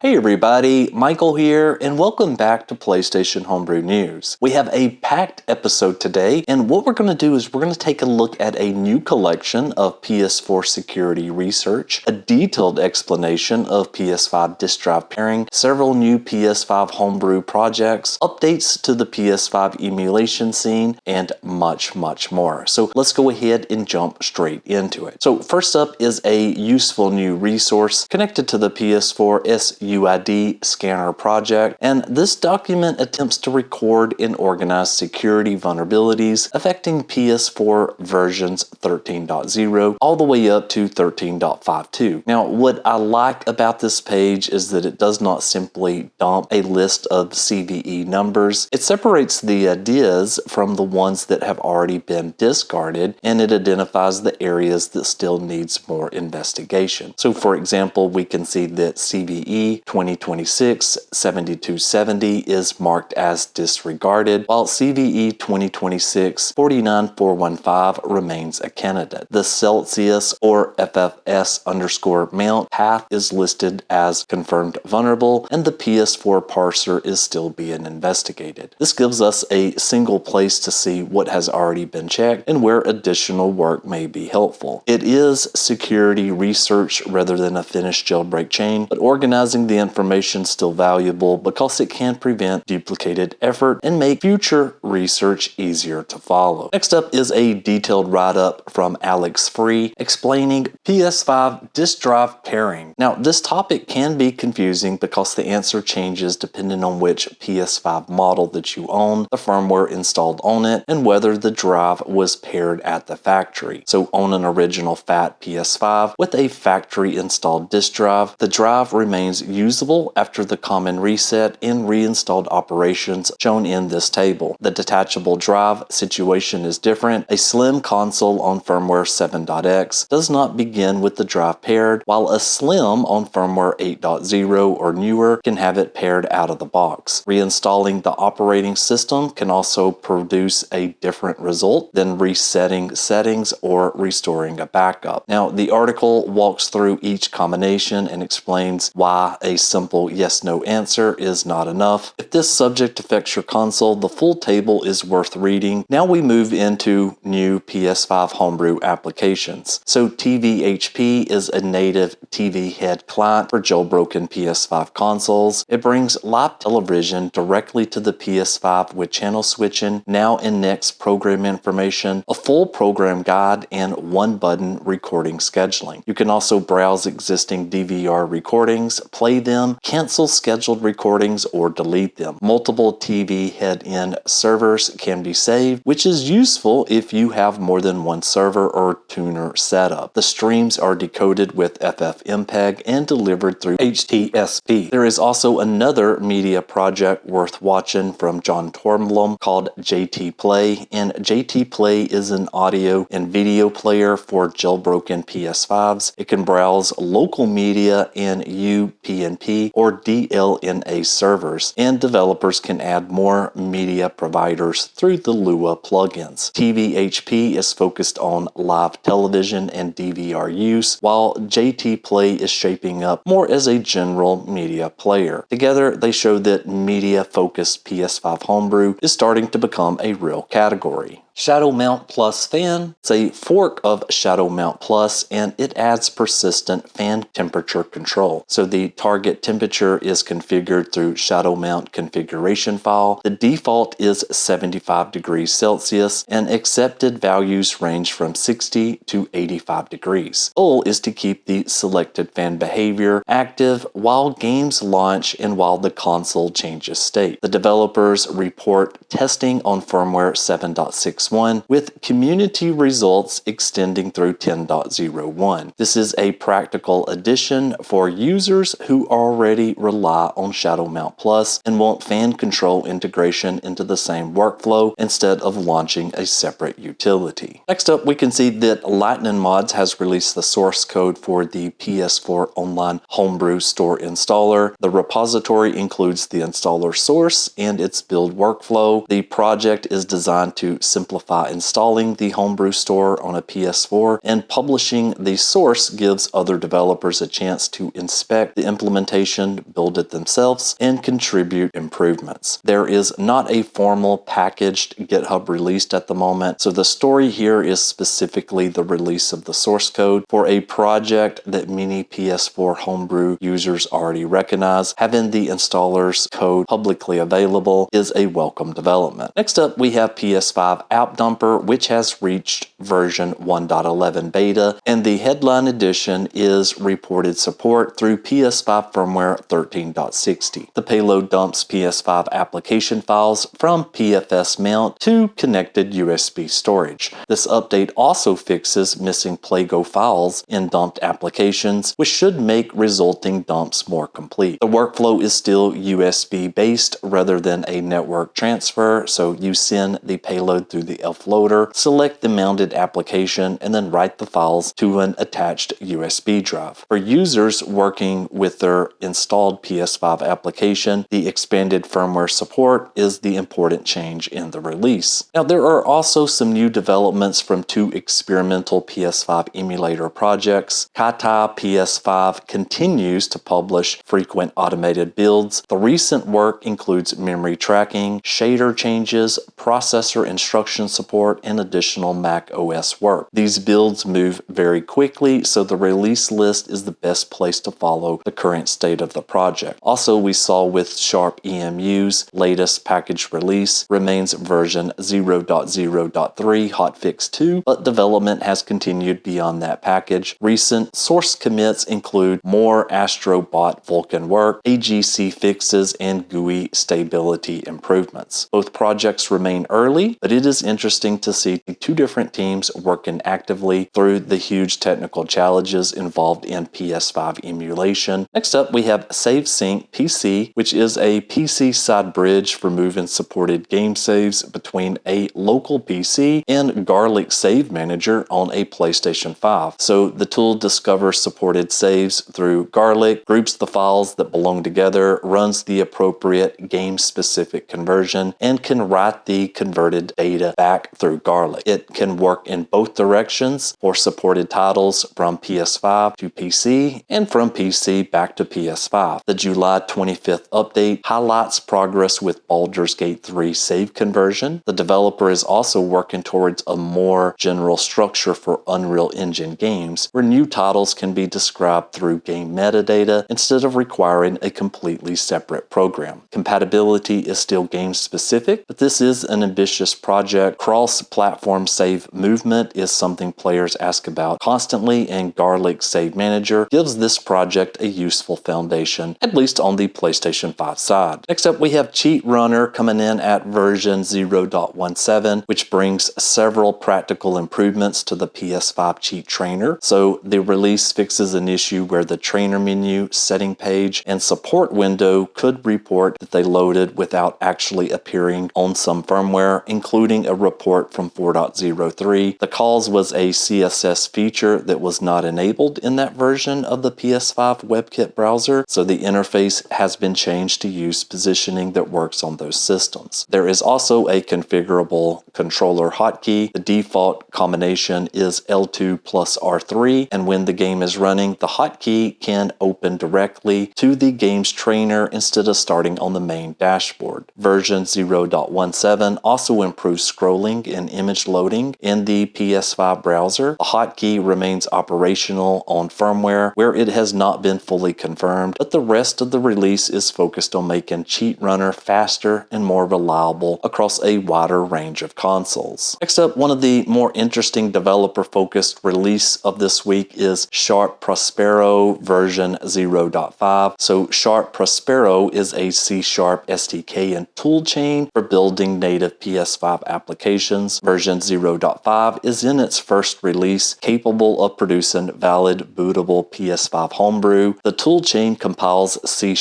Hey everybody, Michael here, and welcome back to PlayStation Homebrew News. We have a packed episode today, and what we're going to do is we're going to take a look at a new collection of PS4 security research, a detailed explanation of PS5 disk drive pairing, several new PS5 homebrew projects, updates to the PS5 emulation scene, and much more. So let's go ahead and jump straight into it. So first up is a useful new resource connected to the PS4 SUID Scanner project, and this document attempts to record and organize security vulnerabilities affecting PS4 versions 13.0 all the way up to 13.52. Now, what I like about this page is that it does not simply dump a list of CVE numbers. It separates the ideas from the ones that have already been discarded, and it identifies the areas that still needs more investigation. So for example, we can see that CVE 2026-7270 is marked as disregarded, while CVE 2026-49415 remains a candidate. The Celsius or FFS_mount path is listed as confirmed vulnerable, and the PS4 parser is still being investigated. This gives us a single place to see what has already been checked and where additional work may be helpful. It is security research rather than a finished jailbreak chain, but organizing the information is still valuable because it can prevent duplicated effort and make future research easier to follow. Next up is a detailed write-up from Alex Free explaining PS5 disk drive pairing. Now, this topic can be confusing because the answer changes depending on which PS5 model that you own, the firmware installed on it, and whether the drive was paired at the factory. So on an original fat PS5 with a factory installed disk drive, the drive remains usable after the common reset and reinstalled operations shown in this table. The detachable drive situation is different. A slim console on firmware 7.x does not begin with the drive paired, while a slim on firmware 8.0 or newer can have it paired out of the box. Reinstalling the operating system can also produce a different result than resetting settings or restoring a backup. Now, the article walks through each combination and explains why a simple yes/no answer is not enough. If this subject affects your console, the full table is worth reading. Now we move into new PS5 homebrew applications. So TVHP is a native TV head client for jailbroken PS5 consoles. It brings live television directly to the PS5 with channel switching, now and next program information, a full program guide, and one-button recording scheduling. You can also browse existing DVR recordings, play them, cancel scheduled recordings, or delete them. Multiple TV head-end servers can be saved, which is useful if you have more than one server or tuner setup. The streams are decoded with FFmpeg and delivered through HTSP. There is also another media project worth watching from John Tormblom called JTPlay, and JTPlay is an audio and video player for jailbroken PS5s. It can browse local media in UPnP or DLNA servers, and developers can add more media providers through the Lua plugins. TVHP is focused on live television and DVR use, while JTPlay is shaping up more as a general media player. Together, they show that media-focused PS5 homebrew is starting to become a real category. ShadowMountPlusFan is a fork of ShadowMountPlus, and it adds persistent fan temperature control. So the target temperature is configured through ShadowMount configuration file. The default is 75 degrees Celsius, and accepted values range from 60 to 85 degrees. The goal is to keep the selected fan behavior active while games launch and while the console changes state. The developers report testing on firmware 7.61 with community results extending through 10.01. This is a practical addition for users who already rely on ShadowMountPlus and want fan control integration into the same workflow instead of launching a separate utility. Next up, we can see that Lightning Mods has released the source code for the PS4 Online Homebrew Store installer. The repository includes the installer source and its build workflow. The project is designed to simplify simplify installing the Homebrew store on a PS4, and publishing the source gives other developers a chance to inspect the implementation, build it themselves, and contribute improvements. There is not a formal packaged GitHub released at the moment, so the story here is specifically the release of the source code for a project that many PS4 Homebrew users already recognize. Having the installer's code publicly available is a welcome development. Next up, we have PS5 App Dumper, which has reached version 1.11 beta, and the headline edition is reported support through PS5 firmware 13.60. The payload dumps PS5 application files from PFS mount to connected USB storage. This update also fixes missing PlayGo files in dumped applications, which should make resulting dumps more complete. The workflow is still USB based rather than a network transfer, so you send the payload through the ELF loader, select the mounted application, and then write the files to an attached USB drive. For users working with their installed PS5 application, the expanded firmware support is the important change in the release. Now, there are also some new developments from two experimental PS5 emulator projects. KytyPS5 continues to publish frequent automated builds. The recent work includes memory tracking, shader changes, processor instruction support, and additional Mac OS work. These builds move very quickly, so the release list is the best place to follow the current state of the project. Also, we saw with SharpEmu's latest package release remains version 0.0.3 hotfix 2, but development has continued beyond that package. Recent source commits include more Astrobot Vulkan work, AGC fixes, and GUI stability improvements. Both projects remain early, but it is interesting to see two different teams working actively through the huge technical challenges involved in PS5 emulation. Next up, we have SaveSyncPC, which is a PC side bridge for moving supported game saves between a local PC and Garlic Save Manager on a PlayStation 5. So the tool discovers supported saves through Garlic, groups the files that belong together, runs the appropriate game-specific conversion, and can write the converted data back through Garlic. It can work in both directions for supported titles from PS5 to PC and from PC back to PS5. The July 25th update highlights progress with Baldur's Gate 3 save conversion. The developer is also working towards a more general structure for Unreal Engine games, where new titles can be described through game metadata instead of requiring a completely separate program. Compatibility is still game specific, but this is an ambitious project. Cross-platform save movement is something players ask about constantly, and Garlic Save Manager gives this project a useful foundation, at least on the PlayStation 5 side. Next up, we have CheatRunner coming in at version 0.17, which brings several practical improvements to the PS5 cheat trainer. So the release fixes an issue where the trainer menu, setting page, and support window could report that they loaded without actually appearing on some firmware, including a report from 4.03. The cause was a CSS feature that was not enabled in that version of the PS5 WebKit browser, so the interface has been changed to use positioning that works on those systems. There is also a configurable controller hotkey. The default combination is L2 plus R3, and when the game is running, the hotkey can open directly to the game's trainer instead of starting on the main dashboard. Version 0.17 also improves scrolling and image loading in the PS5 browser. The hotkey remains operational on firmware where it has not been fully confirmed, but the rest of the release is focused on making CheatRunner faster and more reliable across a wider range of consoles. Next up, one of the more interesting developer-focused release of this week is SharpProspero version 0.5. So SharpProspero is a C# SDK and toolchain for building native PS5 applications. Version 0.5 is in its first release, capable of producing valid bootable PS5 Homebrew. The toolchain compiles C#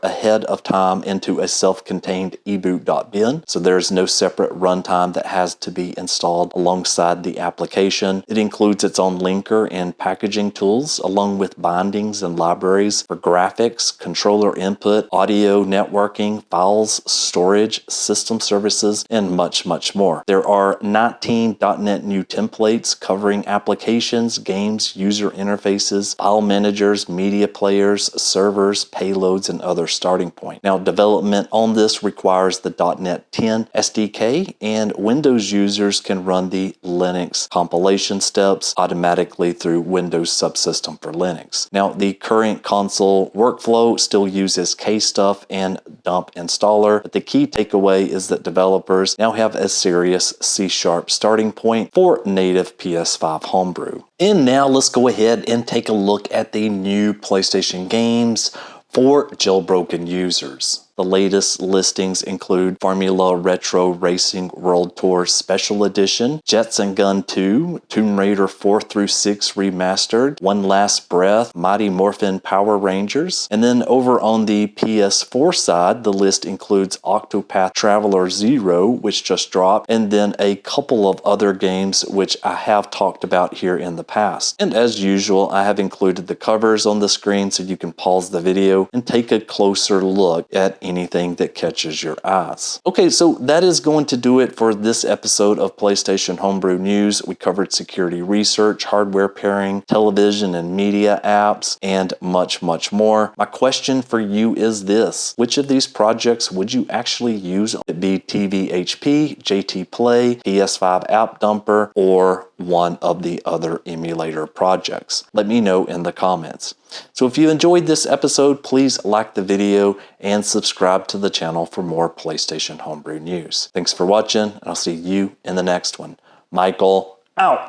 ahead of time into a self-contained eboot.bin, so there's no separate runtime that has to be installed alongside the application. It includes its own linker and packaging tools, along with bindings and libraries for graphics, controller input, audio, networking, files, storage, system services, and much more. more. There are 19 .NET new templates covering applications, games, user interfaces, file managers, media players, servers, payloads, and other starting points. Now, development on this requires the .NET 10 SDK, and Windows users can run the Linux compilation steps automatically through Windows Subsystem for Linux. Now, the current console workflow still uses kstuff and dump installer, but the key takeaway is that developers now have a serious C# starting point for native PS5 Homebrew. And now let's go ahead and take a look at the new PlayStation games for jailbroken users. The latest listings include Formula Retro Racing World Tour Special Edition, Jets and Gun 2, Tomb Raider 4 through 6 Remastered, One Last Breath, Mighty Morphin Power Rangers. And then over on the PS4 side, the list includes Octopath Traveler 0, which just dropped, and then a couple of other games which I have talked about here in the past. And as usual, I have included the covers on the screen so you can pause the video and take a closer look at anything that catches your eyes. Okay, so that is going to do it for this episode of PlayStation Homebrew News. We covered security research, hardware pairing, television and media apps, and much, much more. My question for you is this: which of these projects would you actually use? It be TVHP, JTPlay, PS5 App Dumper, or one of the other emulator projects? Let me know in the comments. So if you enjoyed this episode, please like the video and subscribe to the channel for more PlayStation Homebrew news. Thanks for watching, and I'll see you in the next one. Michael, out!